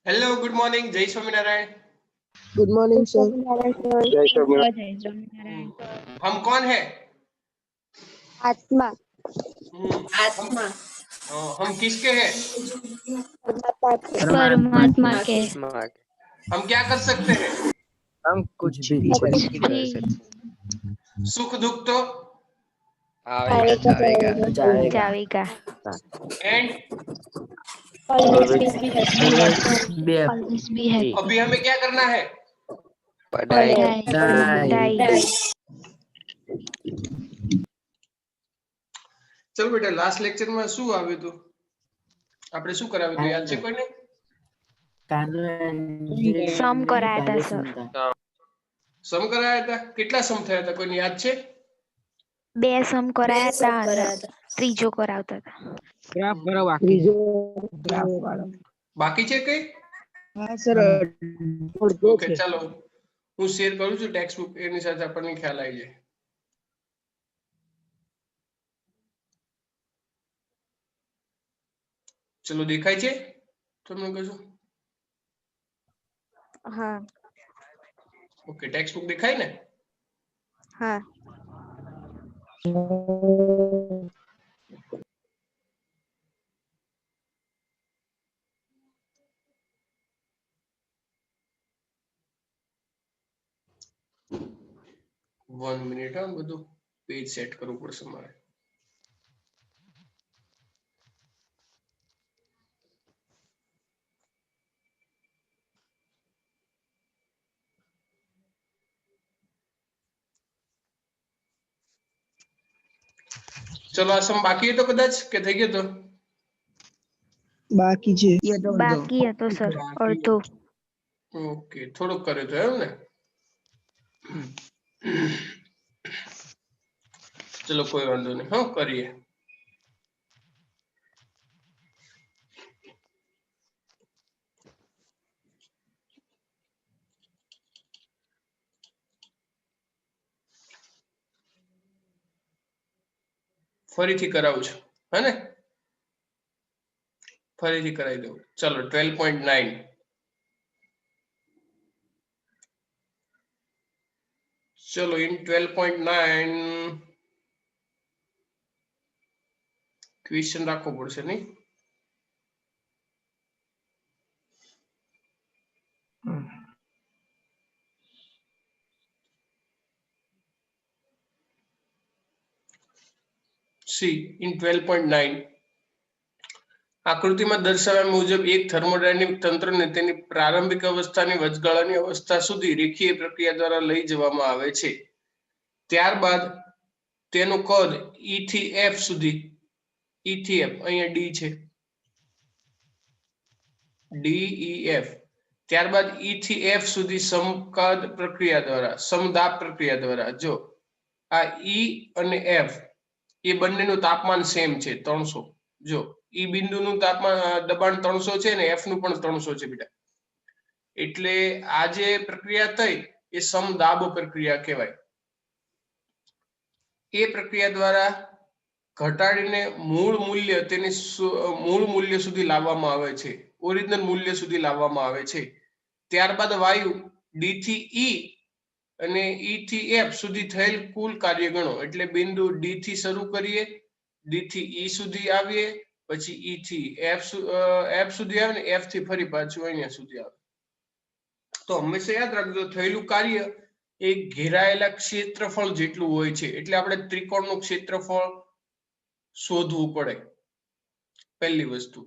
Hello good morning जय Swaminarayan. Good morning sir. जय स्वामीनारायण। हम कौन है? आत्मा। आत्मा हम किसके हैं? परमात्मा के। हम क्या कर सकते हैं? हम कुछ भी कर सकते। सुख दुख तो जाएगा। And Always be happy. अभी हमें क्या करना है? पढ़ाई। चलो बेटा लास्ट लेक्चर में શું આવ્યું હતું? આપણે શું કરાવ્યું હતું યાદ છે કોઈને? सम कराया था सर। સમ કરાયા હતા? કેટલા સમ થયા હતા કોઈને યાદ છે? 2 सम कराया था અને ત્રીજો કરાવતા હતા। ग्राफ करो बाकी બાકી છે કઈ? हाँ सर। ઓકે ચાલો હું શેર કરું છું ટેક્સ્ટ બુક એની સાથે આપણને ખ્યાલ આવી જાય। ચલો દેખાય છે તમને કશું? हाँ ઓકે ટેક્સ્ટ બુક દેખાય ને? हाँ। वन मिनिट हाँ બધું પેજ સેટ કરવું પડશે મારે। ચલો આ સમ બાકી હતો કદાચ કે થઈ ગયો તો? बाकी છે। બાકી હતો સર અડધો। ઓકે થોડુંક કર્યું તો એમ ને? ચલો કોઈ વાંધો નહીં હા કરીએ। ફરીથી કરાવું છું હે ને? ફરીથી કરાવી દઉં ચલો 12.9 चलो इन 12.9 क्वेश्चन રાખવો પડશે નહીં? સી ઇન 12.9 આકૃતિમાં દર્શાવ્યા મુજબ એક થર્મોડાયનેમિક તંત્રને તેની પ્રારંભિક અવસ્થાની વચગાળાની અવસ્થા સુધી રેખીય પ્રક્રિયા દ્વારા લઈ જવામાં આવે છે। ત્યારબાદ તેનું કદ E થી F સુધી E થી F અહીંયા D છે D E F ત્યારબાદ E થી F સુધી સમકદ પ્રક્રિયા દ્વારા સમદાબ પ્રક્રિયા દ્વારા જો આ E અને F એ બંનેનું તાપમાન સેમ છે 300 જો E બિંદુનું તાપમાન દબાણ 300 છે ને F નું પણ 300 છે બેટા એટલે આ જે પ્રક્રિયા થઈ એ સમદાબ પ્રક્રિયા કહેવાય। એ પ્રક્રિયા દ્વારા ઘટાડીને મૂળ મૂલ્ય તેની મૂળ મૂલ્ય સુધી લાવવામાં આવે છે ઓરિજિનલ મૂલ્ય સુધી લાવવામાં આવે છે। ત્યારબાદ વાયુ D થી E અને E થી F સુધી થયેલ કુલ કાર્ય ગણો એટલે બિંદુ D થી શરૂ કરીએ D થી E સુધી આવીએ પછી E થી F સુધી આવે ને F થી ફરી પાછું અહીંયા સુધી આવે। તો હંમેશા યાદ રાખજો થયેલું કાર્ય એ ઘેરાયેલા ક્ષેત્રફળ જેટલું હોય છે એટલે આપણે ત્રિકોણનું ક્ષેત્રફળ શોધવું પડે પહેલી વસ્તુ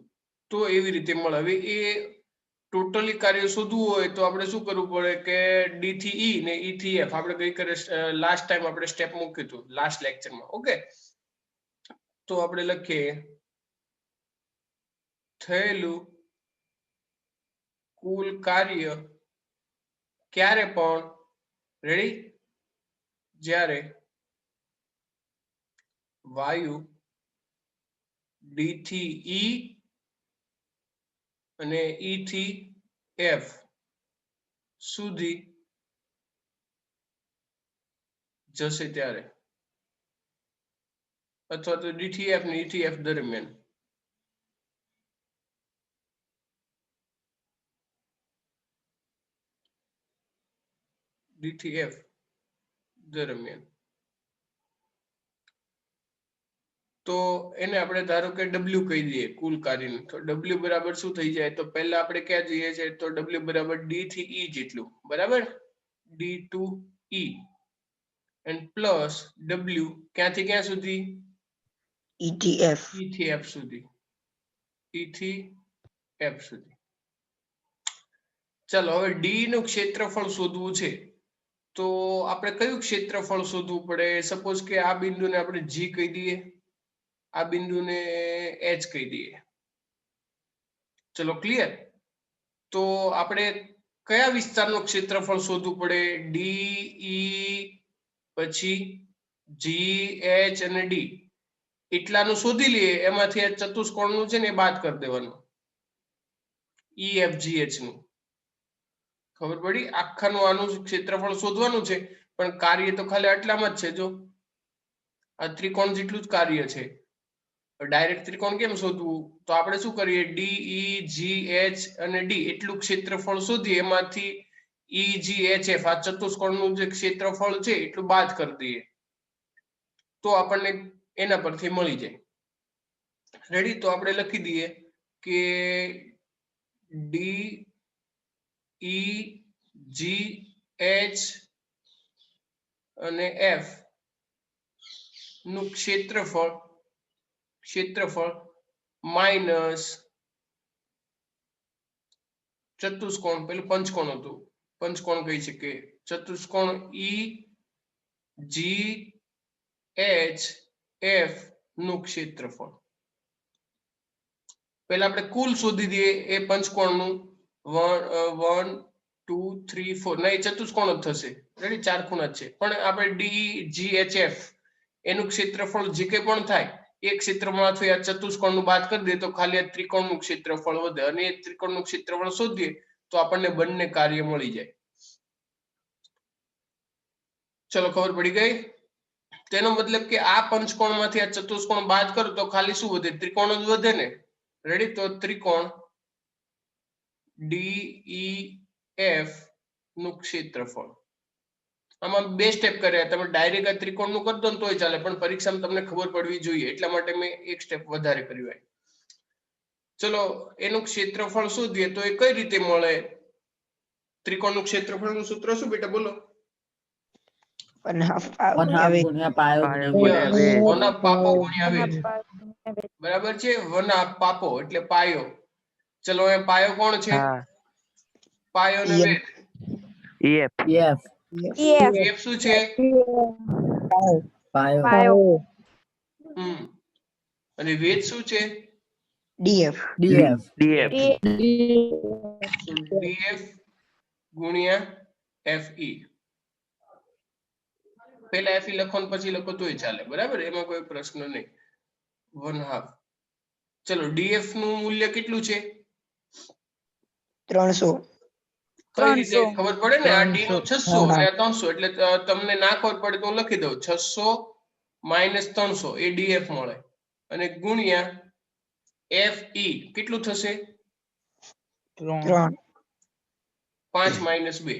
તો એવી રીતે મળે। હવે એ ટોટલી કાર્ય શોધવું હોય તો આપણે શું કરવું પડે કે D થી E ને E થી F આપણે ગઈકાલે લાસ્ટ ટાઈમ આપણે સ્ટેપ મૂક્યું હતું લાસ્ટ લેક્ચરમાં ઓકે તો આપણે લખીએ થયેલું કુલ કાર્ય ક્યારે પણ રેડી જ્યારે વાયુ D થી E અને E થી F સુધી જશે ત્યારે અથવા તો D થી F ને E થી F દરમિયાન ડી થી એફ દરમિયાન, તો એને આપણે ધારો કે ડબલ્યુ કહી દઈએ કુલ કાર્યનું. તો ડબલ્યુ બરાબર શું થઈ જાય? તો પહેલા આપણે ક્યાં જઈએ છીએ? તો ડબલ્યુ બરાબર ડી થી ઈ જેટલું, બરાબર, D to E and plus W ક્યાંથી ક્યાં સુધી? ETF. ઈ થી એફ સુધી, ઈ થી એફ સુધી. ચાલો હવે ડી નું ક્ષેત્રફળ શોધવું છે. તો આપણે કયું ક્ષેત્રફળ શોધવું પડે? સપોઝ કે આ બિંદુને આપણે જી કહી દઈએ, આ બિંદુને એચ કહી દઈએ. ચલો ક્લિયર? તો આપણે કયા વિસ્તારનું ક્ષેત્રફળ શોધવું પડે? ડી ઈ પછી જી એચ અને ડી એટલાનું શોધી લઈએ. એમાંથી આ ચતુષ્કોણનું છે ને એ બાદ કરી દેવાનું, ઈ એફ જી એચ નું. ખબર પડી? આખાનું આનું ક્ષેત્રફળ શોધવાનું છે, પણ કાર્ય તો ખાલી આટલામાં જ છે. જો આ ત્રિકોણ જેટલું જ કાર્ય છે. ડાયરેક્ટ ત્રિકોણ કેમ શોધવું? તો આપણે શું કરીએ? ડી ઈ જી એચ અને ડી એટલું ક્ષેત્રફળ શોધીએ, એમાંથી ઈ જી એચ એફ આ ચતુષ્કોણનું જે ક્ષેત્રફળ છે એટલું બાદ કરી દઈએ, તો આપણને એના પરથી મળી જાય. રેડી? તો આપણે લખી દઈએ કે ડી ઈ જી એચ અને એફ નું ક્ષેત્રફળ માઇનસ ચતુષ્કોણ, પેલું પંચકોણ હતું, પંચકોણ કહી શકીએ, ચતુષ્કોણ ઈ જી એચ એફ નું ક્ષેત્રફળ. પહેલા આપણે કુલ શોધી દઈએ એ પંચકોણનું. 1 2 3 4 ના, એ ચતુષ્કોણ જ થશે. રેડી? ચાર ખૂણા જ છે, પણ આપણે ડી જી એચ એફ એનું ક્ષેત્રફળ જે કંઈ પણ થાય એ ક્ષેત્રમાંથી આ ચતુષ્કોણનું બાદ કરી દે તો ખાલી આ ત્રિકોણનું ક્ષેત્રફળ વધે, અને એ ત્રિકોણનું ક્ષેત્રફળ શોધીએ તો આપણને બંને કાર્ય મળી જાય. ચલો ખબર પડી ગઈ? તેનો મતલબ કે આ પંચકોણમાંથી આ ચતુષ્કોણ બાદ કરો તો ખાલી શું વધે? ત્રિકોણ જ વધે ને. રેડી? તો ત્રિકોણ ડી ઈ એફ નું ક્ષેત્રફળ. આમાં બે સ્ટેપ કર્યા. તમે ડાયરેક્ટ આ ત્રિકોણનું કરી દો ને તોય ચાલે, પણ પરીક્ષામાં તમને ખબર પડવી જોઈએ એટલા માટે મેં એક સ્ટેપ વધારે કર્યું. ચલો એનું ક્ષેત્રફળ શોધીએ તો એ કઈ રીતે મળે? ત્રિકોણનું ક્ષેત્રફળનું સૂત્ર શું બેટા? બોલો. 1/2 ગુણ્યા પાયો Yes, ગુણ્યા વેદ. 1/2 પાપો ગુણ્યા વેદ. બરાબર છે? 1/2 પાપો એટલે પાયો. ચલો એ પાયો કોણ છે? પાયો ને વેદ. એફ એફ શું છે? પાયો અને વેદ શું છે? DF. ડીએફ ગુણ્યા FE. પહેલા FE લખો ને પછી લખો તોય ચાલે, બરાબર? એમાં કોઈ પ્રશ્ન નહીં. 1/2. ચલો ડીએફ નું મૂલ્ય કેટલું છે? 300. કઈ રીતે ખબર પડે ને? આ ડી નું 600 અને આ 300, એટલે તમને ના ખબર પડે તો હું લખી દઉં 600 - 300 એ ડીએફ મળે, અને ગુણ્યા FE કેટલું થશે? 3. 5 - 2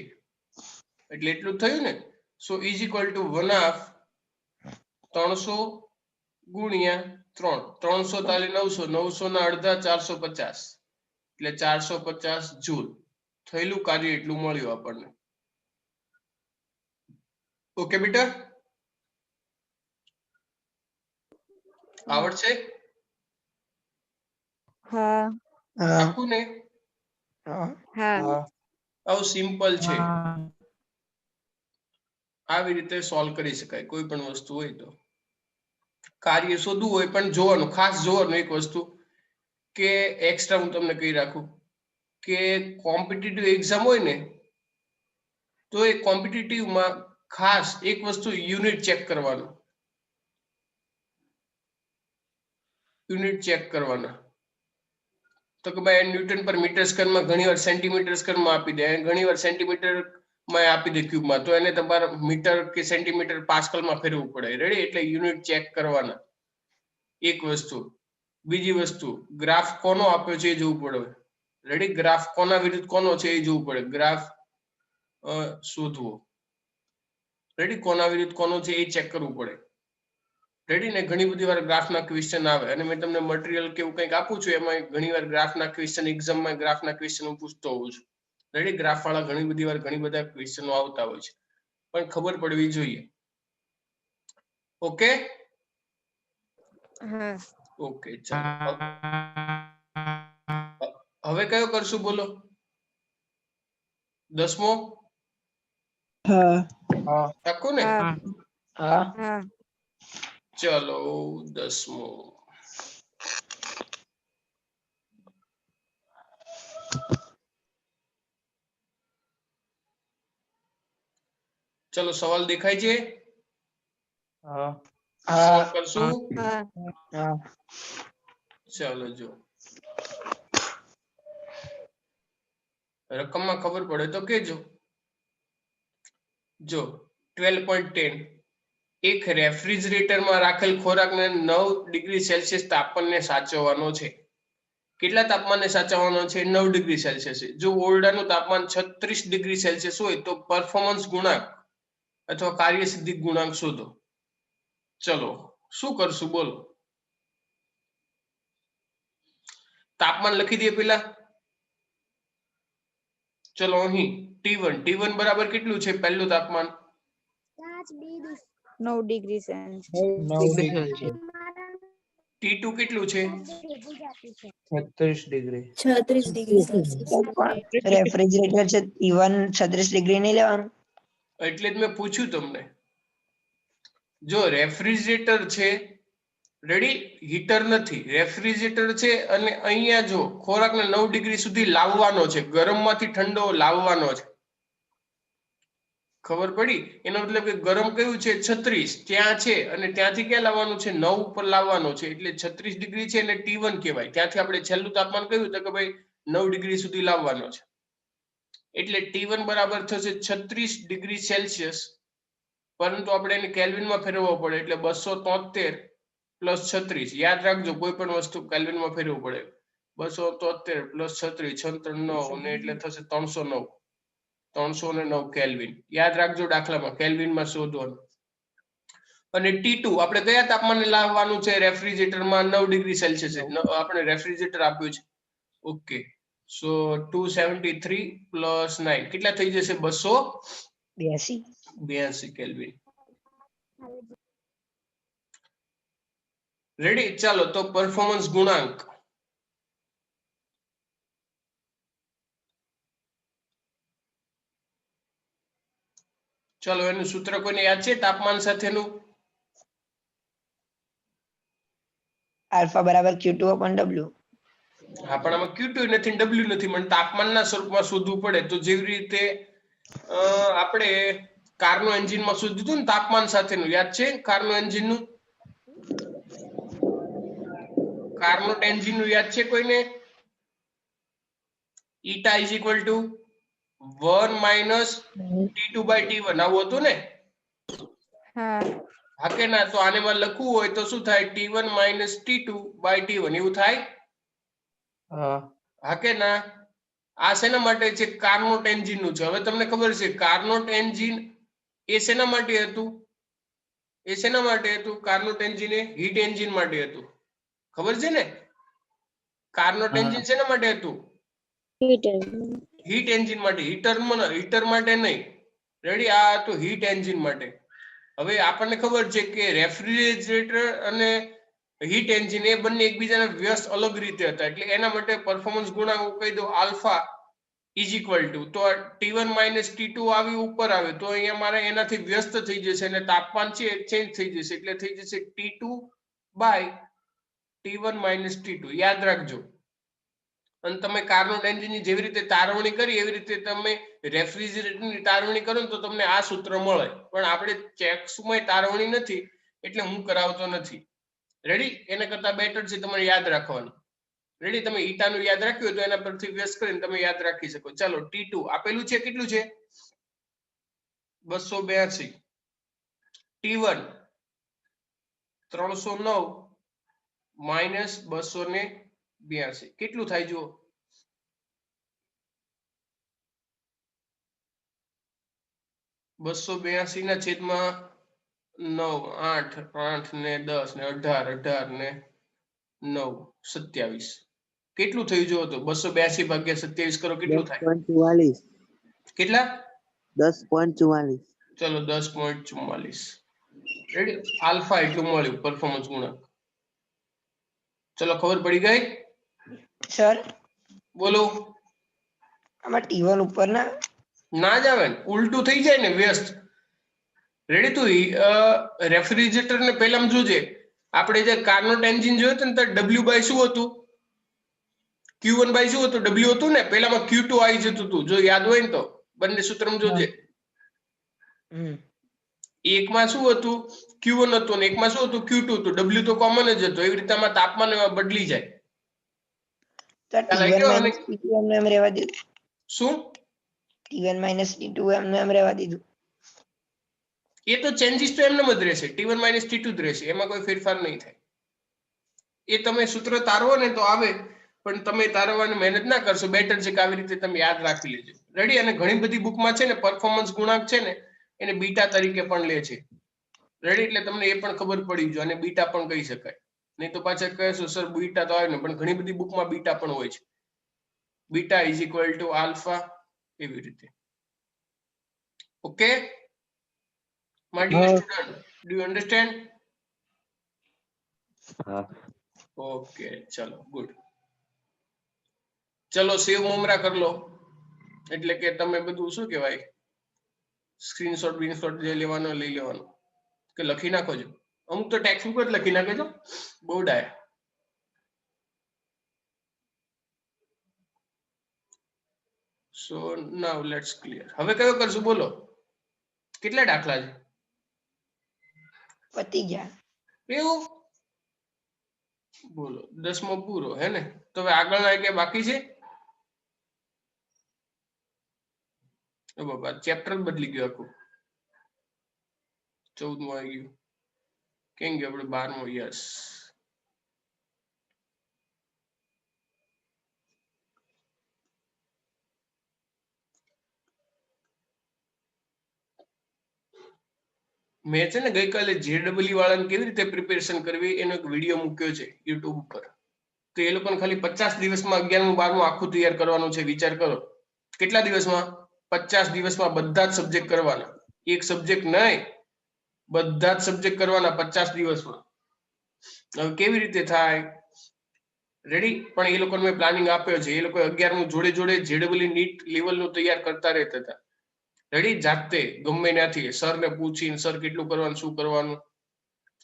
એટલે એટલું થયું ને. સો ઇઝ ઇક્વલ ટુ 1/2 300 ગુણ્યા 3. 300 તાલી 900, 900 ના અડધા 450, એટલે 450 જૂલ. થયેલું કાર્ય એટલું મળ્યું આપણને. ઓકે બેટા? આવડશે? આખું ને? આવું સિમ્પલ છે. આવી રીતે સોલ્વ કરી શકાય કોઈ પણ વસ્તુ હોય તો. કાર્ય શોધવું હોય પણ જોવાનું, ખાસ જોવાનું એક વસ્તુ કે એક્સ્ટ્રા હું તમને કહી રાખું કે કોમ્પિટિટિવ એક્ઝામ હોય ને તો એ કોમ્પિટિટિવમાં ખાસ એક વસ્તુ યુનિટ ચેક કરવાનું. યુનિટ ચેક કરવાના. તો કે ભાઈ ન્યૂટન પર મીટર સ્ક્વેરમાં ઘણીવાર સેન્ટીમીટર સ્ક્વેરમાં આપી દે, ઘણીવાર સેન્ટીમીટર માં આપી દે ક્યુબમાં, તો એને તમારે મીટર કે સેન્ટીમીટર પાસ્કલમાં ફેરવવું પડે. રેડી? એટલે યુનિટ ચેક કરવાના એક વસ્તુ. બીજી વસ્તુ ગ્રાફ કોનો આપ્યો છે એ જોવું પડે. રેડી? ગ્રાફ કોના વિરુદ્ધ કોનો છે એ જોવું પડે. ગ્રાફ શોધવો. રેડી, કોના વિરુદ્ધ કોનું છે એ ચેક કરવું પડે. રેડી ને ઘણી બધી વાર ગ્રાફના ક્વેશ્ચન આવે અને મેં તમને મટીરિયલ કેવું કંઈક આપું છું એમાં ઘણી વાર ગ્રાફના ક્વેશ્ચન એક્ઝામમાં ગ્રાફના ક્વેશ્ચન હું પૂછતો હોઉં છું. રેડી, ગ્રાફ વાળા ઘણી બધી વાર ઘણી બધા ક્વેશ્ચનો આવતા હોય છે પણ ખબર પડવી જોઈએ. ઓકે હા ઓકે ચાલો હવે કયો કરશું બોલો? 10મો હા પાક્કું ને? હા હા હા ચલો 10મો. ચલો સવાલ દેખાય છે? હા સવાલ કરશું? હા હા ચાલો જો રકમમાં ખબર પડે તો કેજો. જો 12.10 એક રેફ્રિજરેટરમાં રાખેલ ખોરાકને 9 ડિગ્રી સેલ્સિયસ તાપમાને સાચવવાનો છે. કેટલા તાપમાને સાચવવાનો છે? 9 ડિગ્રી સેલ્સિયસ. જો ઓરડાનું તાપમાન 36 ડિગ્રી સેલ્સિયસ હોય તો પરફોર્મન્સ ગુણાંક અથવા કાર્યસિદ્ધિ ગુણાંક શોધો. ચલો શું કરશું બોલો? તાપમાન લખી દઈએ પેલા. ચલો અહીં T1 બરાબર કેટલું છે? પહેલું તાપમાન 9 ડિગ્રી સેલ્સિયસ. 9 ડિગ્રી છે. T2 કેટલું છે? 36 ડિગ્રી. 36 degree Celsius. રેફ્રિજરેટર છે T1 36 ડિગ્રી નહીં લેવાનું. એટલે જ મેં પૂછ્યું તમને. જો રેફ્રિજરેટર છે રેડી, હીટર નથી, રેફ્રિજરેટર છે અને અહીંયા જો ખોરાકને 9 ડિગ્રી સુધી લાવવાનો છે, ગરમમાંથી ઠંડો લાવવાનો છે. ખબર પડી? એનો મતલબ કે ગરમ કયું છે? 36 ત્યાં છે અને ત્યાંથી ક્યાં લાવવાનું છે? 9 ઉપર લાવવાનો છે એટલે 36 ડિગ્રી છે અને T1 કહેવાય. ત્યાંથી આપણે છેલ્લું તાપમાન કયું તો કે ભાઈ 9 ડિગ્રી સુધી લાવવાનો છે એટલે T1 બરાબર થશે 36 ડિગ્રી સેલ્સિયસ. પરંતુ આપણે એને કેલ્વિનમાં ફેરવવો પડે એટલે 273 પ્લસ 36. યાદ રાખજો કોઈ પણ વસ્તુ કેલ્વિનમાં ફેરવવું પડે. 273 પ્લસ 36 9 ને એટલે થશે 309. 309 કેલ્વિન. યાદ રાખજો દાખલામાં કેલ્વિનમાં શોધવાનું. અને T2 આપણે કયા તાપમાને લાવવાનું છે? રેફ્રિજરેટરમાં 9 ડિગ્રી સેલ્સિયસ. આપણે રેફ્રિજરેટર આપ્યું છે. ઓકે સો 273 પ્લસ 9 કેટલા થઈ જશે? 282 કેલ્વિન. રેડી, ચાલો તો પરફોર્મન્સ ગુણાંક. ચલો એનું સૂત્ર કોઈને યાદ છે તાપમાન સાથેનું? આલ્ફા બરાબર Q2/W. હા પણ આમાં Q2 નથી ને W નથી, મને તાપમાનના સ્વરૂપમાં શોધવું પડે. તો જેવી રીતે આપણે કારનો એન્જિનમાં શોધ્યું હતું ને તાપમાન સાથેનું, યાદ છે? કારનો એન્જિનનું કાર્નોટ એન્જિનનું યાદ છે કોઈને? eta is equal to 1 minus T2/T1 આવું હતું ને? હા હા કે ના? તો આને માં લખવું હોય તો શું થાય? T1 minus T2/T1 એવું થાય? હા કે ના? આ શેના માટે છે? કાર્નોટ એન્જિન નું છે. હવે તમને ખબર છે કાર્નોટ એન્જિન એ શેના માટે હતું? એ શેના માટે હતું? કાર્નોટ એન્જિન એ હીટ એન્જિન માટે હતું. ખબર છે ને? કાર્નોટ એન્જિન શેના માટે હતું? હીટ એન્જિન માટે. હીટર માટે નહીં. રેડી, આ હતું હીટ એન્જિન માટે. હવે આપણને ખબર છે કે રેફ્રિજરેટર અને હીટ એન્જિન એ બંને એકબીજાના વ્યસ્ત અલગ રીતે હતા એટલે એના માટે પરફોર્મન્સ ગુણાંક હું કહી દઉં આલ્ફા ઇઝ ઇક્વલ ટુ, તો T1 માઇનસ T2 આવી ઉપર આવે તો અહીંયા મારે એનાથી વ્યસ્ત થઈ જશે અને તાપમાન છે ચેન્જ થઈ જશે એટલે થઈ જશે T2 by T1 minus T2. યાદ રાખજો. અને તમે કાર્નોટ એન્જિનની જેવી રીતે તારવણી કરી એવી રીતે તમે રેફ્રિજરેટરની તારવણી કરો ને તો તમને આ સૂત્ર મળે. પણ આપણે ચેક્સમાં તારવણી નથી એટલે હું કરાવતો નથી. રેડી? એને કરતા બેટર છે તમારે યાદ રાખવાનું. રેડી? તમે ઈટાનું યાદ રાખ્યું તો એના પરથી વ્યસ્ત કરીને તમે યાદ રાખી શકો. ચાલો T2 આપેલું છે કેટલું છે? 282. T1 309 માઇનસ 282 કેટલું થાય જુઓ? 282 ના છેદમાં 9 8 8 ને 10 ને 18 18 ને 9 27 કેટલું થયું જો તો 282 ભાગ્યા 27 કરો કેટલું થાય 10.44 કેટલા 10.44 ચલો 10.44 રેડી આલ્ફા એટલું મળ્યું પરફોર્મન્સ ગુણાંક ચલો ખબર પડી ગઈ સર બોલો આમાં T1 ઉપર ના જ આવે ને ઉલટું થઈ જાય ને વ્યસ્ત રેડી તું રેફ્રિજરેટર ને પહેલામાં જોજે આપણે જે કાર્નોટ એન્જિન જોયું હતું ને તો W બાય શું હતું Q1 બાય શું હતું W હતું ને પહેલામાં Q2 આવી જતું હતું જો યાદ હોય ને તો બંને સૂત્રમાં જોજે એકમાં શું હતું Q1 હતું અને એકમાં શું હતું Q2 હતું W તો કોમન જ હતો એવી રીતે આમાં તાપમાન એમાં બદલી જાય તો ખ્યાલ આવી T1 ગયો? માઇનસ T2 એમને એમ રહેવા દીધું શું T1 માઇનસ T2 એમને એમ રહેવા દીધું એ તો ચેન્જીસ તો એમને જ રહેશે T1 માઇનસ T2 જ રહેશે એમાં કોઈ ફેરફાર નહીં થાય એ તમે સૂત્ર તારવો ને તો આવે પણ તમે તારવવાની મહેનત ના કરશો બેટર છે કે આવી રીતે તમે યાદ રાખી લેજો રેડી અને ઘણી બધી બુકમાં છે ને પરફોર્મન્સ ગુણાંક છે ને એને બીટા તરીકે પણ લે છે રેડી એટલે તમને એ પણ ખબર પડી જાય અને બીટા પણ કહી શકાય નહીં તો પાછા કહેશો સર બીટા તો આવે ને પણ ઘણી બધી બુકમાં બીટા પણ હોય છે beta is equal to alpha એવી રીતે okay my dear student do you understand okay ચલો ગુડ ચલો સેવ મમરા કરી લો એટલે કે તમે બધું શું કહેવાય સ્ક્રીનશોટ જે લેવાનો લઈ લેવાનો કે લખી નાખો છો અમુક તો ટેક્સ્ટ બુક જ લખી નાખે છો બહુ ડાયા સો નાઉ લેટ્સ ક્લિયર હવે કયો કરશું બોલો કેટલા દાખલા છે પતી ગયા એવું બોલો 10મો પૂરો હે ને તો હવે આગળના કે બાકી છે ઓ બાબા ચેપ્ટર બદલી ગયો આખું 14મો આવી ગયું કેમ ગયો આપણે 12મો યસ મેં છે ને ગઈકાલે JEE વાળાને કેવી રીતે પ્રિપેરેશન કરવી એનો એક વિડીયો મૂક્યો છે YouTube ઉપર તો એ લોકોને ખાલી 50 દિવસમાં 11મું 12મું આખું તૈયાર કરવાનું છે વિચાર કરો કેટલા દિવસમાં 50 દિવસમાં બધા જ સબ્જેક્ટ કરવાના એક સબ્જેક્ટ નહીં બધા જ સબ્જેક્ટ કરવાના 50 દિવસમાં હવે કેવી રીતે થાય રેડી પણ એ લોકોને મેં પ્લાનિંગ આપ્યો છે એ લોકો 11મું જોડે જોડે JEE નીટ લેવલનું તૈયાર કરતા રહેતા હતા રેડી જાતે ગમે ત્યાંથી સરને પૂછીને સર કેટલું કરવાનું શું કરવાનું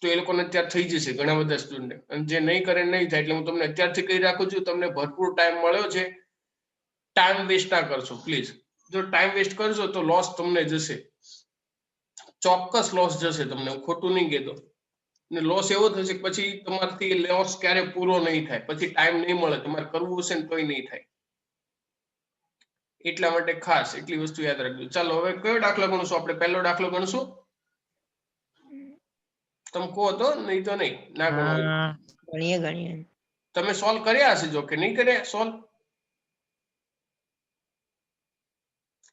તો એ લોકોને અત્યારે થઈ જશે ઘણા બધા સ્ટુડન્ટ અને જે નહીં કરે નહીં થાય એટલે હું તમને અત્યારથી કહી રાખું છું તમને ભરપૂર ટાઈમ મળ્યો છે ટાઈમ વેસ્ટ ના કરશો પ્લીઝ જો ટાઈમ વેસ્ટ કરશો તો લોસ તમને જશે ચોક્કસ લોસ જશે તમને હું ખોટું નહીં કહેતો ને લોસ એવો થશે કે પછી તમારાથી લોસ ક્યારે પૂરો નહીં થાય પછી ટાઈમ નહીં મળે તમારે કરવું હશે ને તોય નહીં થાય એટલા માટે ખાસ એટલી વસ્તુ યાદ રાખજો ચાલો હવે કયો દાખલો ગણશું આપણે પહેલો દાખલો ગણશું તમે કહો તો નહીં તો નહીં ના ગણો ગણીએ તમે સોલ્વ કર્યા હશે જો કે નહીં કર્યા સોલ્વ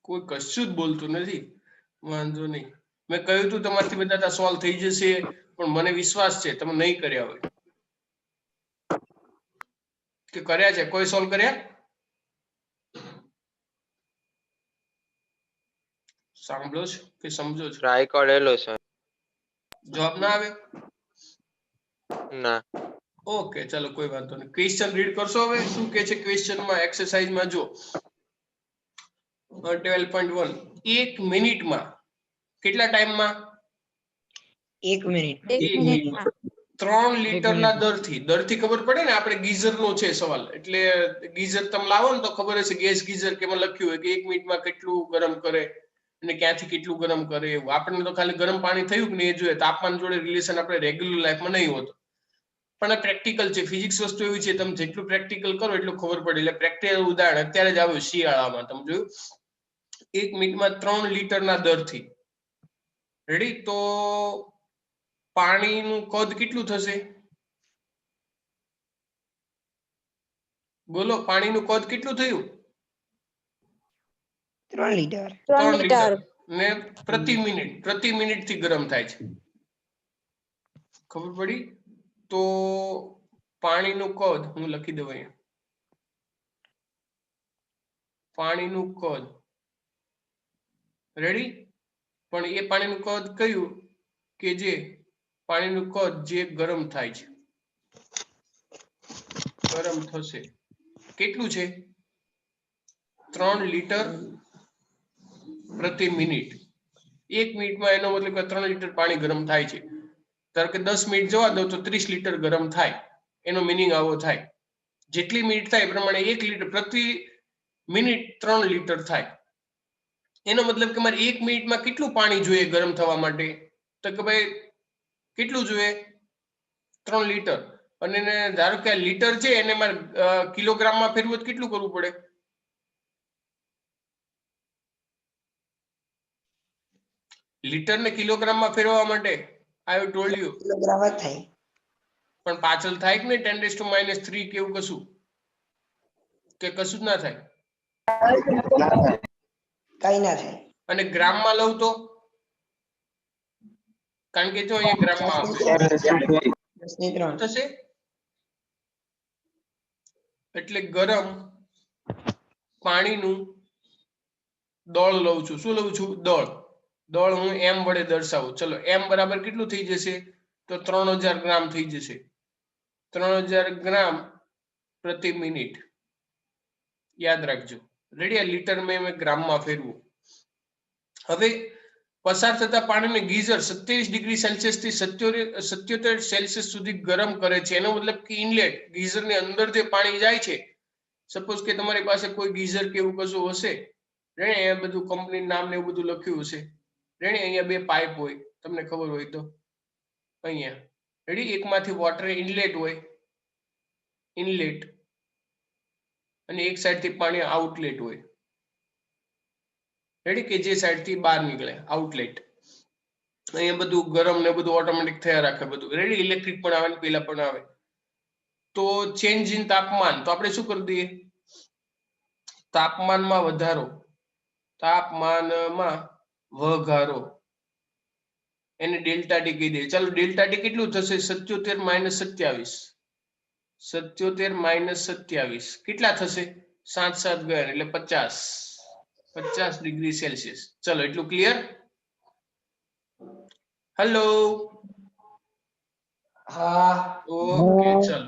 કોઈ કશું જ બોલતું નથી વાંધો નહીં મેં કહ્યું તું તમારથી બધા સોલ્વ થઈ જશે પણ મને વિશ્વાસ છે તમે નહીં કર્યા હોય કે કર્યા છે કોઈ સોલ્વ કર્યા સાંભળો છો કે સમજો છો ટ્રાય કરેલો છે જવાબ ના આવે ના ઓકે ચલો કોઈ વાંધો નહીં ક્વેશ્ચન રીડ કરશો હવે શું કે છે ક્વેશ્ચનમાં એક્સરસાઇઝમાં જો 12.1 એક મિનિટમાં કેટલા ટાઈમમાં 1 મિનિટ 1 મિનિટમાં 3 લીટરના દરથી ખબર પડે ને આપણે ગીઝરનો છે સવાલ એટલે ગીઝર તમે લાવો ને તો ખબર હશે ગેસ ગીઝર કે એમાં લખ્યું હોય કે 1 મિનિટમાં કેટલું ગરમ કરે અને ક્યાંથી કેટલું ગરમ કરે એવું આપણને તો ખાલી ગરમ પાણી થયું કે નહીં એ જોઈએ તાપમાન જોડે રિલેશન આપણે રેગ્યુલર લાઈફમાં નહીં હોતું પણ આ પ્રેક્ટિકલ છે ફિઝિક્સ વસ્તુ એવી છે તમે જેટલું પ્રેક્ટિકલ કરો એટલું ખબર પડે એટલે પ્રેક્ટિકલ ઉદાહરણ અત્યારે જ આવ્યું શિયાળામાં તમે જોયું 1 મિનિટમાં 3 લીટરના દરથી રેડી તો પાણીનું કદ કેટલું થશે બોલો પાણીનું કદ કેટલું થયું 3 લીટર 3 લીટર ને પ્રતિ મિનિટ થી ગરમ થાય છે. ખબર પડી? તો પાણીનું કદ હું લખી દઉં અહીંયા. પાણીનું કદ રેડી, પણ એ પાણીનું કદ કયું કે જે પાણીનું કદ જે ગરમ થાય છે, ગરમ થશે. કેટલું છે? 3 લીટર પ્રતિ મિનિટ. 1 મિનિટમાં એનો મતલબ કે 3 લીટર પાણી ગરમ થાય છે. ધારો કે 10 મિનિટ જવા દો તો 30 લીટર ગરમ થાય. એનો મિનિંગ આવો થાય. જેટલી મિનિટ થાય એ પ્રમાણે 1 લીટર પ્રતિ મિનિટ 3 લીટર થાય. એનો મતલબ કે મારે 1 મિનિટમાં કેટલું પાણી જોઈએ ગરમ થવા માટે? તો કે ભાઈ કેટલું જોઈએ? 3 લીટર. અને એને ધારો કે આ લીટર છે એને મારે કિલોગ્રામમાં ફેરવું તો કેટલું કરવું પડે? લીટર ને કિલોગ્રામમાં ફેરવવા માટે આઈ ટોલ્ડ યુ કિલોગ્રામ જ થાય. પણ પાછળ થાય કે નહીં 10⁻³ કે એવું કશું? કે કશું જ ના થાય? કઈ ના થાય. અને ગ્રામમાં લઉં તો? કારણ કે જો અહીંયા ગ્રામમાં આવશે 10⁻³ થશે. એટલે ગરમ પાણીનું દળ લઉં છું. શું લઉં છું? દળ. દળ હું m વડે દર્શાવું. ચલો m બરાબર કેટલું થઈ જશે? તો 3000 ગ્રામ થઈ જશે. 3000 ગ્રામ પ્રતિ મિનિટ. યાદ રાખજો. રેડી? આ લીટર મેં ગ્રામમાં ફેરવું. હવે પસાર થતા પાણીને ગીઝર 27 ડિગ્રી સેલ્સિયસ થી 77 સેલ્સિયસ સુધી ગરમ કરે છે. એનો મતલબ કે ઇનલેટ ગીઝરની અંદર જે પાણી જાય છે, સપોઝ કે તમારી પાસે કોઈ ગીઝર કે એવું કશું હશે, રેડી? અહીંયા બધું કંપની નામ ને એવું બધું લખ્યું હશે. રેડી? અહીંયા 2 પાઇપ હોય, તમને ખબર હોય તો અહીંયા રેડી? એકમાંથી વોટર ઇનલેટ હોય, ઇનલેટ, અને એક સાઈડ થી પાણી આઉટલેટ હોય. રેડી? કે જે સાઈડ થી બહાર નીકળે, આઉટલેટ. અહીંયા બધું ગરમ ને બધું ઓટોમેટિક થયા રાખે બધું. રેડી? ઇલેક્ટ્રિક પણ આવે ને પેલા પણ આવે. તો ચેન્જ ઇન તાપમાન, તો આપણે શું કરી દઈએ? તાપમાનમાં વધારો, તાપમાનમાં વધારો, એને ડેલ્ટા ટી કહી દે. ચાલો ડેલ્ટા ટી કેટલું થશે? 77 - 27 77 - 27 કેટલા થશે? 7 ગયા એટલે 50 ડિગ્રી સેલ્સિયસ. ચલો એટલું ક્લિયર? હેલો? હા. ઓકે ચલો.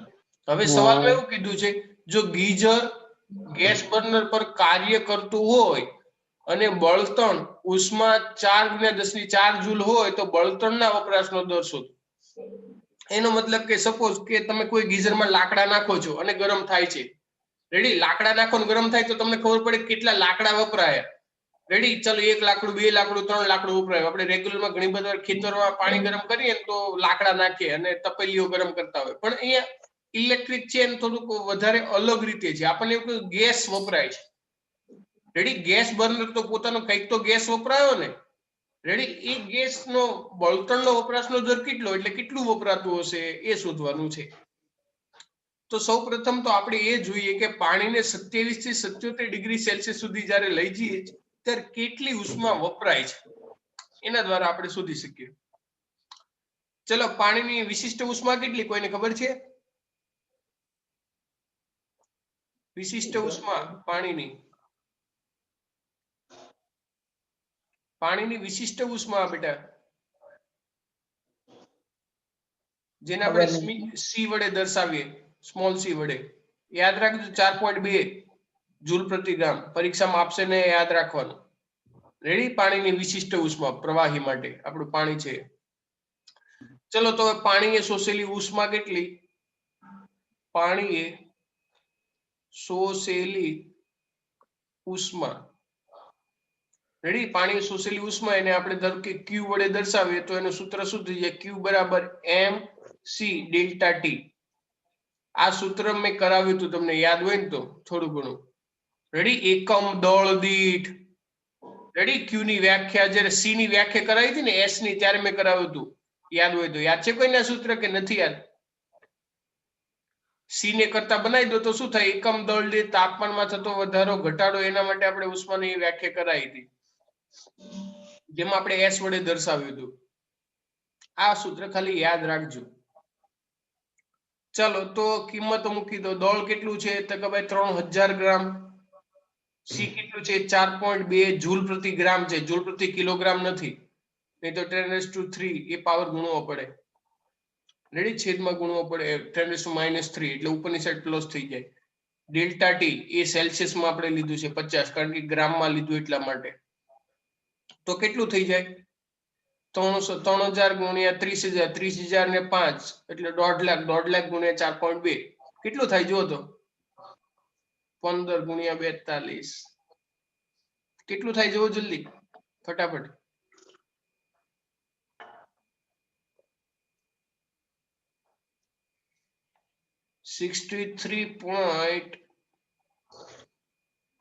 હવે સવાલમાં એવું કીધું છે, જો ગીઝર ગેસ બર્નર પર કાર્ય કરતું હોય અને બળતણ ઉષ્મા 4×10⁴ જૂલ હોય તો બળતણના વપરાશનો દર શોધો. એનો મતલબ કે સપોઝ કે તમે કોઈ ગીઝરમાં લાકડા નાખો છો અને ગરમ થાય છે. રેડી? લાકડા નાખો ને ગરમ થાય તો તમને ખબર પડે કેટલા લાકડા વપરાયા. રેડી? ચલો 1 લાકડું, 2 લાકડું, 3 લાકડું વપરાય. આપણે રેગ્યુલરમાં ઘણી બધી ખેતરમાં પાણી ગરમ કરીએ તો લાકડા નાખીએ અને તપેલીઓ ગરમ કરતા હોય. પણ અહીંયા ઇલેક્ટ્રિક છે ને થોડુંક વધારે અલગ રીતે છે. આપણને એવું ગેસ વપરાય છે. રેડી? ગેસ બર્નર તો પોતાનો કંઈક તો ગેસ વપરાયો ને. રેડી? એ ગેસનો બળતણનો વપરાશનો દર કેટલો, એટલે કેટલું વપરાતું હશે એ શોધવાનું છે. તો સૌપ્રથમ તો આપણે એ જોઈએ કે પાણીને 27 થી 77 ડિગ્રી સેલ્સિયસ સુધી જ્યારે લઈ જઈએ ત્યારે કેટલી ઉષ્મા વપરાય છે, એના દ્વારા આપણે શોધી શકીએ. ચલો પાણીની વિશિષ્ટ ઉષ્મા કેટલી, કોઈને ખબર છે? વિશિષ્ટ ઉષ્મા પાણીની વિશિષ્ટ ઉષ્મા બેટા, જેને આપણે સી વડે દર્શાવીએ, સ્મોલ સી વડે. યાદ રાખજો 4.2 જૂલ પ્રતિ ગ્રામ. પરીક્ષામાં આપશે ને યાદ રાખવાનું. રેડી? પાણીની વિશિષ્ટ ઉષ્મા પ્રવાહી માટે આપણું પાણી છે. ચલો તો પાણીએ શોષેલી ઉષ્મા કેટલી? પાણીએ શોષેલી ઉષ્મા, રેડી? પાણી શોષેલી ઉષ્મા એને આપણે ધારો કે Q વડે દર્શાવીએ તો એનું સૂત્ર શું થઈ જાય? Q બરાબર mc ડેલ્ટા ટી. આ સૂત્ર મેં કરાવ્યું હતું, તમને યાદ હોય ને તો થોડું ઘણું. રેડી? એકમ દળ દીઠ. રેડી? Q ની વ્યાખ્યા જ્યારે C ની વ્યાખ્યા કરાવી હતી ને S ની, ત્યારે મેં કરાવ્યું હતું. યાદ હોય તો. યાદ છે કોઈના સૂત્ર કે નથી યાદ? C ને કરતા બનાવી દો તો શું થાય? એકમ દળ દીઠ તાપમાનમાં થતો વધારો ઘટાડો, એના માટે આપણે ઉષ્માની વ્યાખ્યા કરાવી હતી. જેમાં આપણે એસ વડે દર્શાવ્યું હતું. આ સૂત્ર ખાલી યાદ રાખજો. ચાલો તો કિંમત મૂકી દો. દળ કેટલું છે તો કે ભાઈ 3000 ગ્રામ. સી કેટલું છે 4.2 જૂલ પ્રતિ ગ્રામ છે, જૂલ પ્રતિ કિલોગ્રામ નથી, નહીં તો 10⁻³ એ પાવર ગુણવો પડે. રેડી, છેદમાં ગુણવો પડે 10⁻³ એટલે ઉપરની સાઈડ પ્લસ થઈ જાય. ડેલ્ટા ટી એ સેલ્સિયસમાં આપણે લીધું છે 50, કારણ કે ગ્રામમાં લીધું એટલા માટે. તો કેટલું થઈ જાય 3000 ગુણ્યા 30000, 30000 ને 5 એટલે 1.5 લાખ, 1.5 લાખ ગુણ્યા 4.2 કેટલું થાય જુઓ તો 15 ગુણ્યા 42 કેટલું થાય જુઓ જલ્દી ફટાફટ.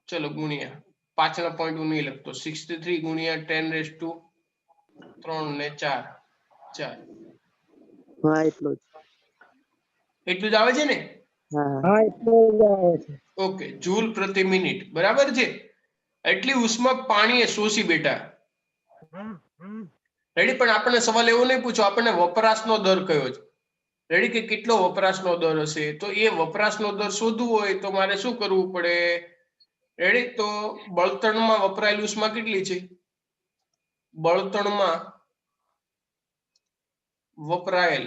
ચલો ગુણ્યા પાછળના પોઈન્ટ હું નહીં લખતો. 63 ગુણ્યા 10⁻³ ને 4 હા એટલો જ. એટલું જ આવે છે ને? હા ઓકે, જૂલ પ્રતિ મિનિટ બરાબર છે. એટલી ઉષ્મા પાણીએ શોષી બેટા. રેડી, પણ આપણને સવાલ એવો નહીં પૂછો, આપણને વપરાશનો દર કયો છે. રેડી, કે કેટલો વપરાશનો દર હશે. તો એ વપરાશનો દર શોધવું હોય તો મારે શું કરવું પડે? રેડી, તો બળતણમાં વપરાયેલી ઉષ્મા કેટલી છે? બળતણમાં વપરાયેલ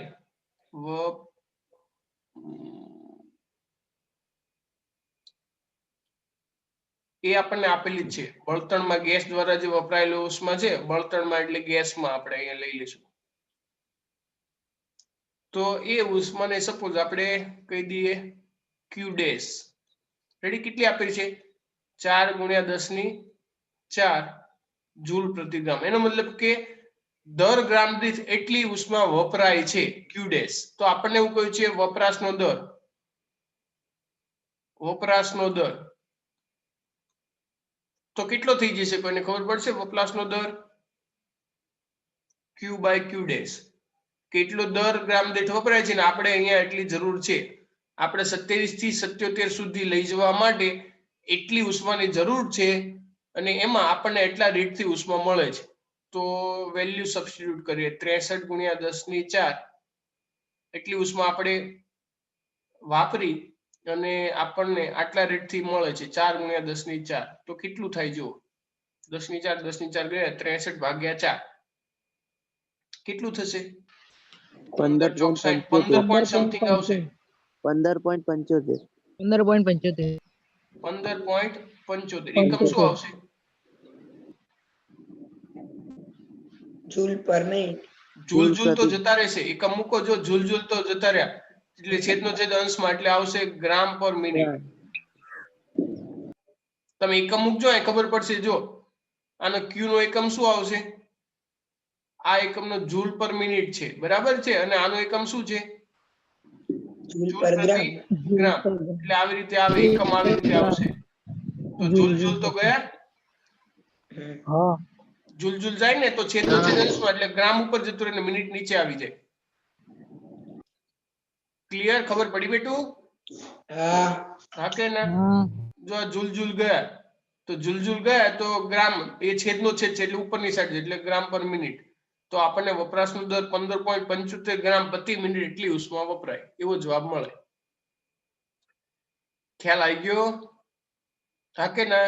એ આપણને આપેલી જ છે. બળતણમાં ગેસ દ્વારા જે વપરાયેલી ઉષ્મા છે, બળતણમાં એટલે ગેસમાં આપણે અહીંયા લઈ લઈશું. તો એ ઉષ્માને સપોઝ આપણે કહી દઈએ ક્યુ ડેશ. રેડી, કેટલી આપેલી છે 4 ગુણ્યા 10⁴ જૂલ પ્રતિ ગ્રામ. એનો મતલબ કે દર ગ્રામ દીઠ એટલી ઉષ્મા વપરાય છે ક્યુ ડેશ. તો આપણને એવું કહ્યું છે વપરાશનો દર. વપરાશનો દર તો કેટલો થઈ જશે? કોઈને ખબર પડશે વપરાશનો દર? ક્યુ બાય ક્યુ ડેશ કેટલો દર ગ્રામ દીઠ વપરાય છે, ને આપણે અહીંયા એટલી જરૂર છે. આપણે 27 થી 77 સુધી લઈ જવા માટે એટલી ઉષ્માની જરૂર છે, અને એમાં આપણને એટલા રેટથી ઉષ્મા મળે છે. તો વેલ્યુ સબસ્ટિટ્યુટ કરીએ 63 ગુણ્યા 10⁴ એટલી ઉષ્મા આપણે વાપરી અને આપણને આટલા રેટથી મળે છે 4 ગુણ્યા 10⁴. તો કેટલું થાય જુઓ 10⁴ ગયા 63 ભાગ્યા 4 કેટલું થશે? 15 પોઈન્ટ સમથિંગ આવશે. 15.75. 15.75 એકમ શું આવશે? જૂલ પર મિનિટ. જૂલ તો જતા રહેશે. એકમ મૂકો, જો જૂલ તો જતા રહ્યા એટલે છેદનો છેદ અંશમાં એટલે આવશે ગ્રામ પર મિનિટ. તમે એકમ મૂકજો એ ખબર પડશે. જો આનો ક્યુ નો એકમ શું આવશે? આ એકમનો જૂલ પર મિનિટ છે, બરાબર છે, અને આનો એકમ શું છે? જૂલ જૂલ પર પ્રતિ ગ્રામ. ગ્રામ. એટલે આવી રીતે આવે એકમ, આવી રીતે આવશે. તો જૂલ તો ગયા. જૂલ જાય ને તો છેદનો છેદ અંશમાં એટલે ગ્રામ ઉપર જતું રહે, મિનિટ નીચે આવી જાય. ક્લિયર? ખબર પડી બેટું? હા કે ના? જો જૂલ ગયા તો ગયા તો ગ્રામ એ છેદનો છેદ છે એટલે ઉપરની સાઈડ એટલે ગ્રામ પર મિનિટ. તો આપણને વપરાશનો દર 15.75 ગ્રામ પ્રતિ મિનિટ એટલી ઉષ્મા વપરાય એવો જવાબ મળે. ખ્યાલ આવી ગયો? હા કે ના?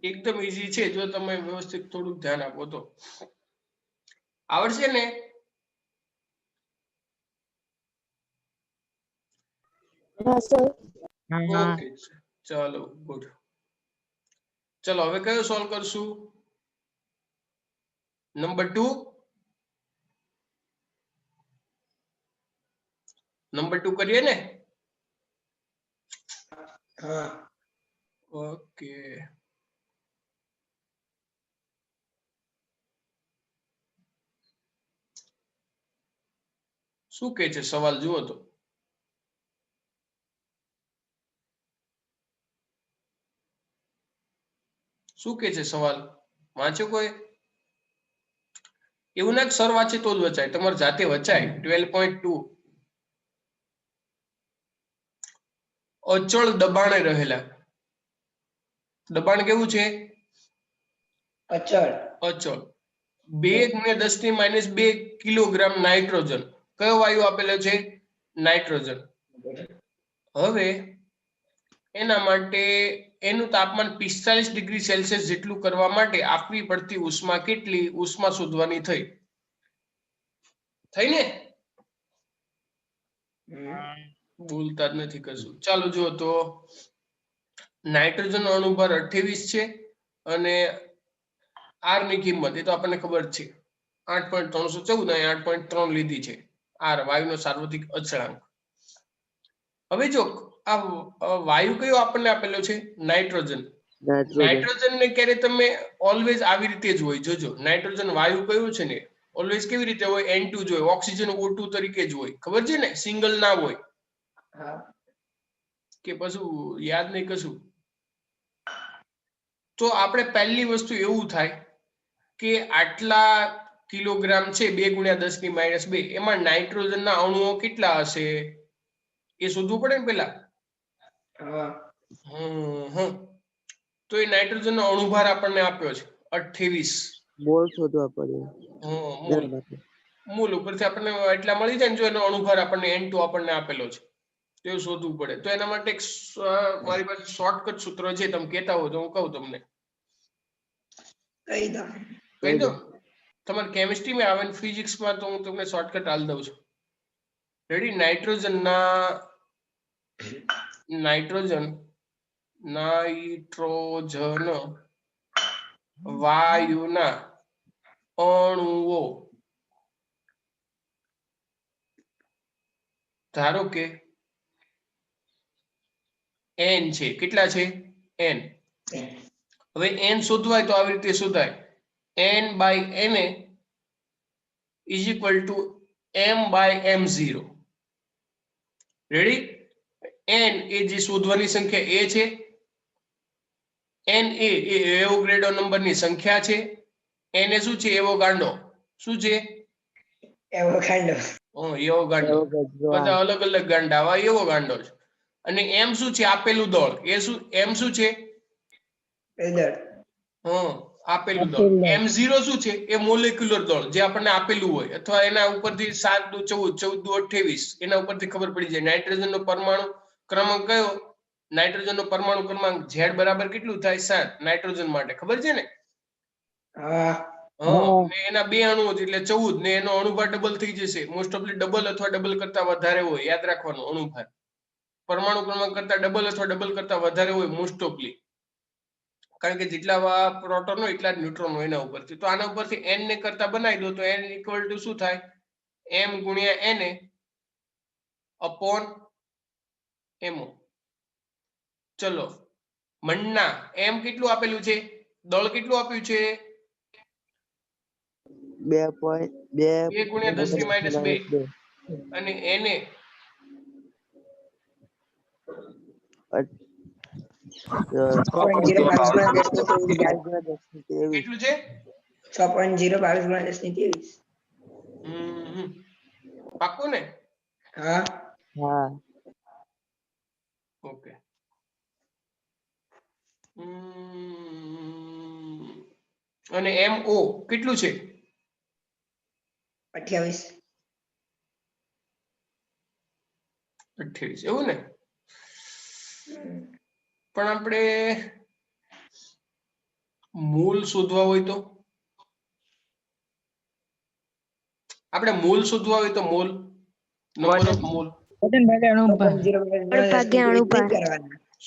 એકદમ ઈઝી છે જો તમે વ્યવસ્થિત થોડુંક ધ્યાન આપો તો. આવડશે ને? ઓકે, ચાલો ગુડ. ચલો હવે કયો સોલ્વ કરશું? નંબર 2. નંબર 2 કરીએ ને? ઓકે, શું કે છે સવાલ જુઓ તો. શું કે છે સવાલ? વાંચ્યો કોઈ? એવું ના સર વાંચે તો જ વચાય, તમારે જાતે વચાય. 12.2 અચળ દબાણે રહેલા. દબાણ કેવું છે? અચળ. અચળ. 2 × 10⁻2 કિલોગ્રામ નાઇટ્રોજન. કયો વાયુ આપેલો છે? નાઇટ્રોજન. હવે એના માટે એનું તાપમાન 45 ડિગ્રી સેલ્સિયસ જેટલું કરવા માટે આપવી પડતી ઉષ્મા કેટલી? ઉષ્મા શોધવાની થઈ ને? બોલતા જ નથી કશું. ચાલો જુઓ તો નાઇટ્રોજન અણુભાર 28 છે અને આર ની કિંમત એ તો આપણને ખબર જ છે 8.314 અને 8.3 લીધી છે. આર વાયુનો સાર્વત્રિક અચળાંક. હવે જો આ વાયુ કયો આપણને આપેલો છે? નાઇટ્રોજન. નાઇટ્રોજન. નાઇટ્રોજન ને ક્યારે તમે ઓલવેઝ આવી રીતે જ હોય. જોજો નાઇટ્રોજન વાયુ કયું છે ને ઓલવેઝ કેવી રીતે હોય? N2 જ હોય. ઓક્સિજન O2 તરીકે જ હોય. ખબર છે ને? સિંગલ ના હોય. કે પછી યાદ નહીં કશું. તો આપણે પહેલી વસ્તુ એવું થાય કે આટલા કિલોગ્રામ છે 2 × 10⁻2 એમાં નાઇટ્રોજન ના અણુઓ કેટલા હશે એ શોધવું પડે ને પેલા. તો એ નાઇટ્રોજન નો અણુભાર આપણને આપ્યો છે 28. મોલ શોધવા પડે. મોલ મૂલ ઉપરથી આપણને એટલા મળી જાય ને જો એનો અણુભાર આપણને N2 આપણને આપેલો છે તો એ શોધવું પડે. તો એના માટે મારી પાસે શોર્ટકટ સૂત્ર છે, તમે કહેતા હો તો હું કહું તમને. કહી દો. તમારે કેમિસ્ટ્રીમાં આવે ને ફિઝિક્સમાં તો હું તમને શોર્ટકટ આલ દઉં છું. રેડી? નાઇટ્રોજન વાયુના અણુઓ ધારો કે n છે. કેટલા છે? n. હવે n શોધવાય તો આવી રીતે શોધાય. n/na = m/m0. રેડી? n એ જે શોધવાની સંખ્યા a છે. na એ એવોગાડ્રો નંબરની સંખ્યા છે. n એ શું છે? એવોગાડ્રો. શું છે? એવોગાડ્રો. એવોગાડ્રો. બધા અલગ અલગ ગાંડા આવા એવોગાડ્રો છે. અને m શું છે? આપેલું દળ. એ શું? m શું છે? આપેલું દળ. m0 શું છે? એ મોલેક્યુલર દળ જે આપણને આપેલું હોય અથવા એના ઉપરથી 7 × 14 14 × 28 એના ઉપરથી ખબર પડી જાય. નાઇટ્રોજન નો પરમાણુ ક્રમાંક કયો? નાઇટ્રોજન નો પરમાણુ ક્રમાંક Z બરાબર કેટલું થાય? 7 નાઇટ્રોજન માટે ખબર છે ને? ને એના 2 અણુઓ એટલે 14 ને એનો અણુભાર ડબલ થઈ જશે. મોસ્ટ ઓફલી ડબલ અથવા ડબલ કરતા વધારે હોય. યાદ રાખવાનું અણુભાર પરમાણુ ક્રમાંક કરતા ડબલ અથવા ડબલ કરતા વધારે હોય મોસ્ટ ઓફલી. કારણ કે જેટલા પ્રોટોન હોય એટલા જ ન્યુટ્રોન હોય એના ઉપરથી. તો આના ઉપરથી n ને કરતા બનાવી દો તો n = શું થાય? m × na / mo. ચલો મણના m કેટલું આપેલું છે? દળ કેટલું આપ્યું છે? 2 × 10⁻2 અને na કેટલું છે? 6.022 × 1023. પાક્કું ને? હા. ઓકે. અને mo કેટલું છે? 28. 28 એવું ને? પણ આપણે મૂલ શોધવા હોય તો મોલ નંબર ઓફ મોલ વજન ભાગ્યા અણુભાર.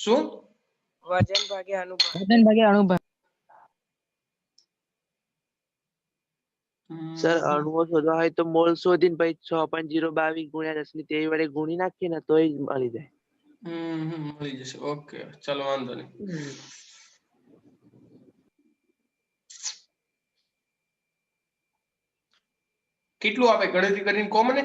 શું? વજન ભાગ્યા અણુભાર. સર અણુઓ શોધવા હોય તો મોલ શોધીને પછી 6.022 × 1023 વડે ગુણી નાખીએ ને તોય મળી જાય. મળી જશે. ઓકે ચાલો વાંધો નહીં. કેટલું આવે ગણતરી કરીને કહો મને.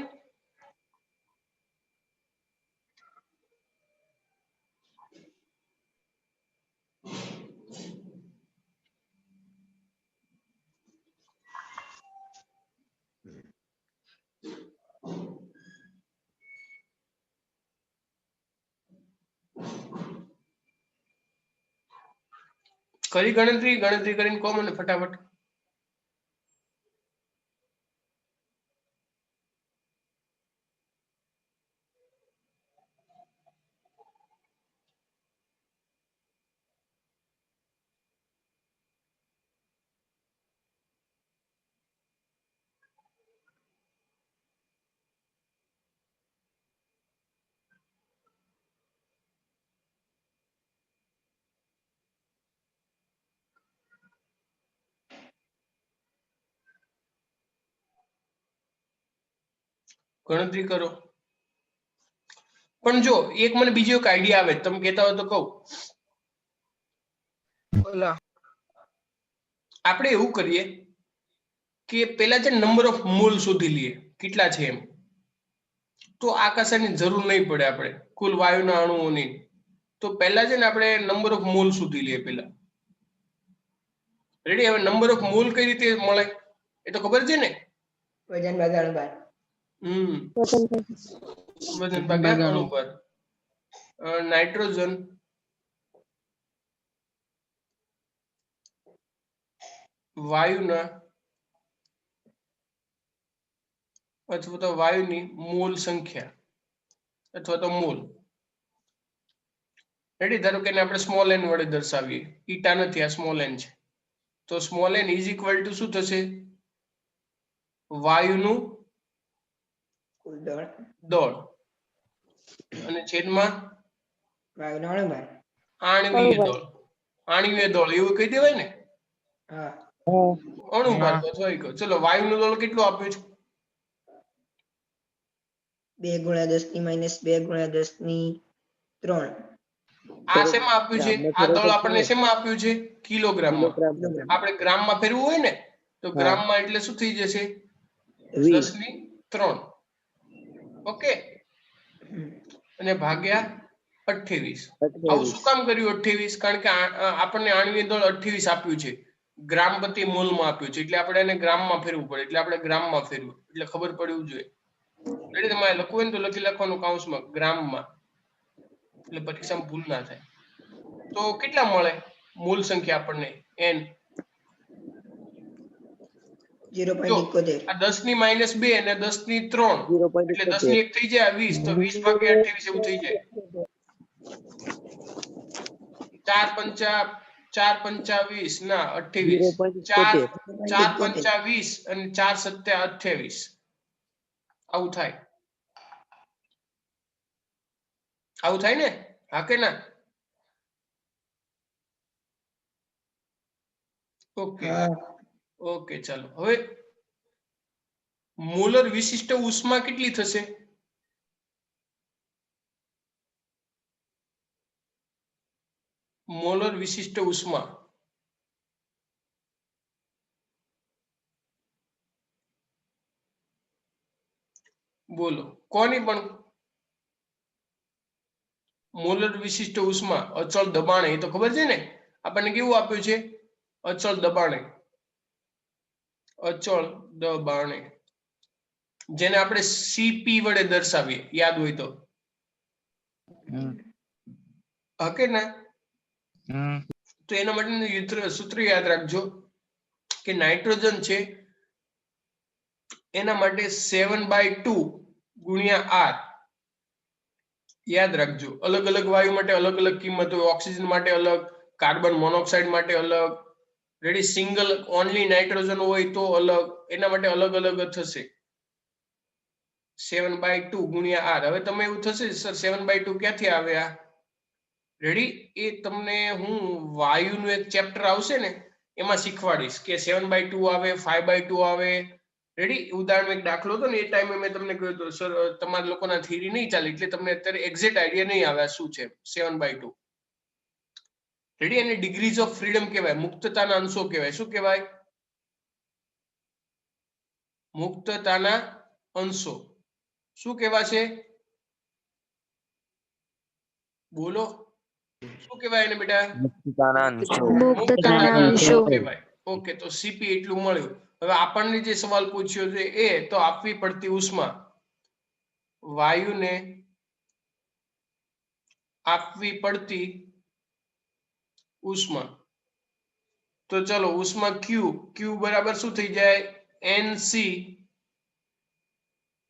કરી ગણતરી કરીને કહો મને ફટાફટ. ગણતરી કરો. પણ જો એક મને બીજો એક આઈડિયા આવે, તમે કહેતા હોય તો કહું. બોલો. આપણે એવું કરીએ કે પેલા છે નંબર ઓફ મોલ શોધી લઈએ કેટલા છે એમ. તો આકાશાની જરૂર નહીં પડે આપણે કુલ વાયુના અણુઓની. તો પહેલા છે ને આપણે નંબર ઓફ મોલ શોધી લઈએ પેલા. રેડી? હવે નંબર ઓફ મોલ કઈ રીતે મળે એ તો ખબર છે ને? વજન ભાગ્યા અણુભાર. વજન ભાગ્યા અણુભાર. નાઇટ્રોજન વાયુના અથવા તો વાયુની મોલ સંખ્યા અથવા તો મોલ. રેડી? ધારો કે આપણે સ્મોલ એન વડે દર્શાવીએ. ઈટા નથી, આ સ્મોલ એન છે. તો small N is equal to શું થશે? વાયુનું કુલ દળ દળ અને છેદમાં વાયુના અણુભાર. આણ્વીય દળ. આણ્વીય દળ એવું કહી દેવાય ને? હા. અણુભાર તો થઈ ગયો. ચલો, વાયુનું દળ કેટલું આપ્યું છે? 2 ગુણ્યા 10 ની માઇનસ 2 ગુણ્યા 10 ની 3 આ શેમાં આપ્યું છે? આ દળ આપણને શેમાં આપ્યું છે? કિલોગ્રામમાં. કિલોગ્રામ. આપણે ગ્રામમાં ફેરવું હોય ને તો ગ્રામમાં એટલે શું થઈ જશે? 10⁻³ ઓકે. અને ભાગ્યા 28. આવું શું કામ કર્યું 28? કારણ કે આપણને આણ્વીય દળ 28 આપ્યું છે, ગ્રામ પ્રતિ મોલમાં આપ્યું છે, એટલે આપણે એને ગ્રામમાં ફેરવું પડે, એટલે આપણે ગ્રામમાં ફેરવું, એટલે ખબર પડવું જોઈએ. એટલે તમારે લખવું હોય ને તો લખી લખવાનું કૌંસમાં ગ્રામમાં, એટલે પરીક્ષામાં ભૂલ ના થાય. તો કેટલા મળે મૂળ સંખ્યા આપણને? n. 0.71. આ 10⁻² અને 10⁻³ એટલે 10 ની 1 થઈ જાય 20, તો 20 ભાગ્યા 28 એવું થઈ જાય. 4 પંચા 20 ના 28, 4 પંચા 20 અને 4 સત્યા 28. આવું થાય. આવું થાય ને? હા કે ના? ઓકે ઓકે, ચાલો. હવે મોલર વિશિષ્ટ ઉષ્મા કેટલી થશે? મોલર વિશિષ્ટ ઉષ્મા બોલો કોની પણ? મોલર વિશિષ્ટ ઉષ્મા અચળ દબાણે, એ તો ખબર છે ને આપણને. કેવું આપ્યું છે? અચળ દબાણે. અચળ દબાણે જેને આપણે સીપી વડે દર્શાવીએ, યાદ હોય તો. હા કે ના? તો એના માટેનું સૂત્ર યાદ રાખજો કે નાઇટ્રોજન છે એના માટે 7/2 ગુણ્યા R. યાદ રાખજો. અલગ અલગ વાયુ માટે અલગ અલગ કિંમત હોય. ઓક્સિજન માટે અલગ, કાર્બન મોનોક્સાઇડ માટે અલગ. રેડી? સિંગલ ઓનલી નાઇટ્રોજન હોય તો અલગ, એના માટે અલગ અલગ થશે. 7/2 ગુણ્યા R. હવે તમે એવું થશે સર 7/2 ક્યાંથી આવ્યા? રેડી? એ તમને હું વાયુનું એક ચેપ્ટર આવશે ને એમાં શીખવાડીશ કે 7/2 આવે, 5/2 આવે. રેડી? ઉદાહરણ એક દાખલો હતો ને એ ટાઈમે મેં તમને કહ્યું હતું સર તમારા લોકોના થિયરી નહીં ચાલે, એટલે તમને અત્યારે એક્ઝેક્ટ આઈડિયા નહીં આવે શું છે 7/2. રેડી? અને ડિગ્રીઝ ઓફ ફ્રીડમ કહેવાય, મુક્તતાના અંશો કહેવાય. શું કહેવાય? મુક્તતાના અંશો. શું કહેવાશે? બોલો શું કહેવાય એને બેટા? મુક્તતાના અંશો. કહેવાય. ઓકે, તો સીપી એટલું મળ્યું. હવે આપણને જે સવાલ પૂછ્યો છે એ તો આપવી પડતી ઉષ્મા, વાયુને આપવી પડતી ઉષ્મા તો ચલો ઉષ્મા ક્યુ બરાબર શું થઈ જાય NC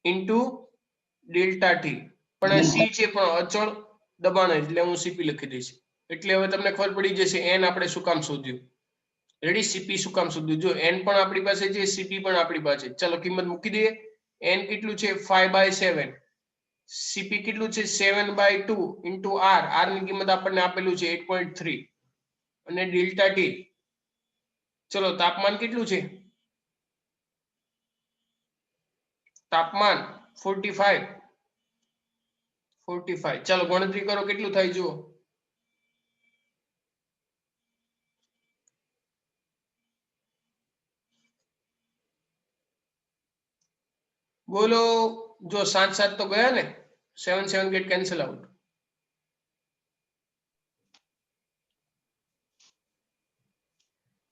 ઇન્ટુ ડેલ્ટા ટી, પણ આ સી છે પણ અચળ દબાણ એટલે હું સીપી લખી દઈશ. એટલે હવે તમને ખબર પડી જશે n આપણે શું કામ શોધ્યું. રેડી, સીપી શું કામ શોધ્યું? જો n પણ આપણી પાસે છે, સીપી પણ આપણી પાસે. ચલો કિંમત મૂકી દઈએ. n કેટલું છે 5/7, સીપી કેટલું છે 7/2 ઇન્ટુ r, r ની કિંમત આપણને આપેલું છે 8.3 અને ડેલ્ટા ટી. ચલો તાપમાન કેટલું છે? તાપમાન 45. ચાલો ગણતરી કરો કેટલું થાય જુઓ. બોલો. જો 7 તો ગયા ને, 7 ગેટ કેન્સલ આઉટ.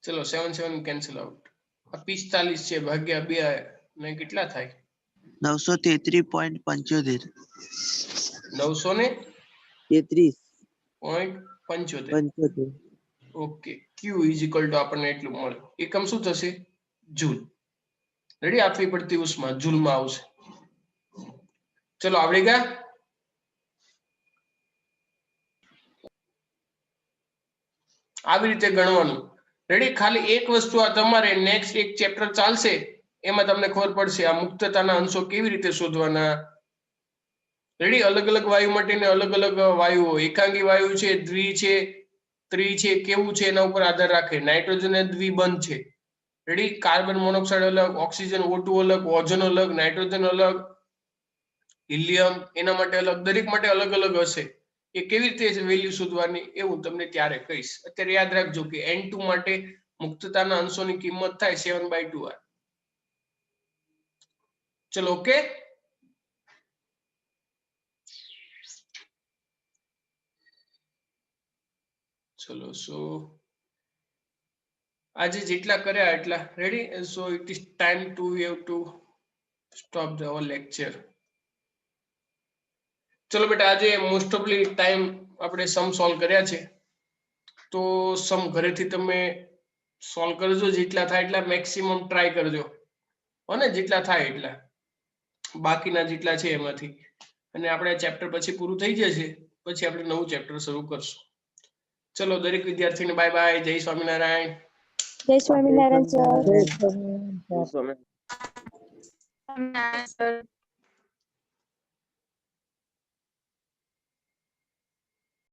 ચલો 7 કેન્સલ આઉટ. 45 છે ભાગ્યા 2 ને કેટલા થાય? 933.75. 933.75. Okay, Q is equal two આપણને એટલું મળે. એકમ શું થશે? જૂલ. રેડી, આપવી પડતી ઉષ્મા જૂલમાં આવશે. ચલો આવડી ગયા? આવી રીતે ગણવાનું. રેડી, ખાલી એક વસ્તુ આ તમારે નેક્સ્ટ એક ચેપ્ટર ચાલશે એમાં તમને ખબર પડશે આ મુક્તતાના અંશો કેવી રીતે શોધવાના. રેડી, અલગ અલગ વાયુ માટેને અલગ અલગ વાયુઓ, એકાંગી વાયુ છે, દ્વિ છે, ત્રિ છે, કેવું છે એના ઉપર આધાર રાખે. નાઇટ્રોજન એ દ્વિબંધ છે. રેડી, કાર્બન મોનોક્સાઇડ અલગ, ઓક્સિજન O2 અલગ, ઓઝોન અલગ, નાઇટ્રોજન અલગ, હિલિયમ એના માટે અલગ, દરેક માટે અલગ અલગ હશે. એ કેવી રીતે વેલ્યુ શોધવાની એ હું તમને ત્યારે કહીશ. અત્યારે યાદ રાખજો કે N2 માટે મુક્તતાના અંશોની કિંમત થાય 7/2r. ચલો ઓકે. ચલો સો આજે જેટલા કર્યા એટલા. Ready, so it is time to have to stop the whole lecture. ચલો બેટા, આજે મોસ્ટ ઓફલી ટાઈમ આપણે સમ સોલ્વ કર્યા છે. તો સમ ઘરેથી તમે સોલ્વ કરજો, જેટલા થાય એટલા મેક્સિમમ ટ્રાય કરજો, અને જેટલા થાય એટલા બાકીના જેટલા છે એમાંથી. અને આપણે ચેપ્ટર પછી પૂરું થઈ જશે, પછી આપણે નવું ચેપ્ટર શરૂ કરશું. ચલો દરેક વિદ્યાર્થીને બાય બાય, જય સ્વામિનારાયણ. જય સ્વામિનારાયણ સર. સ્વામી. સર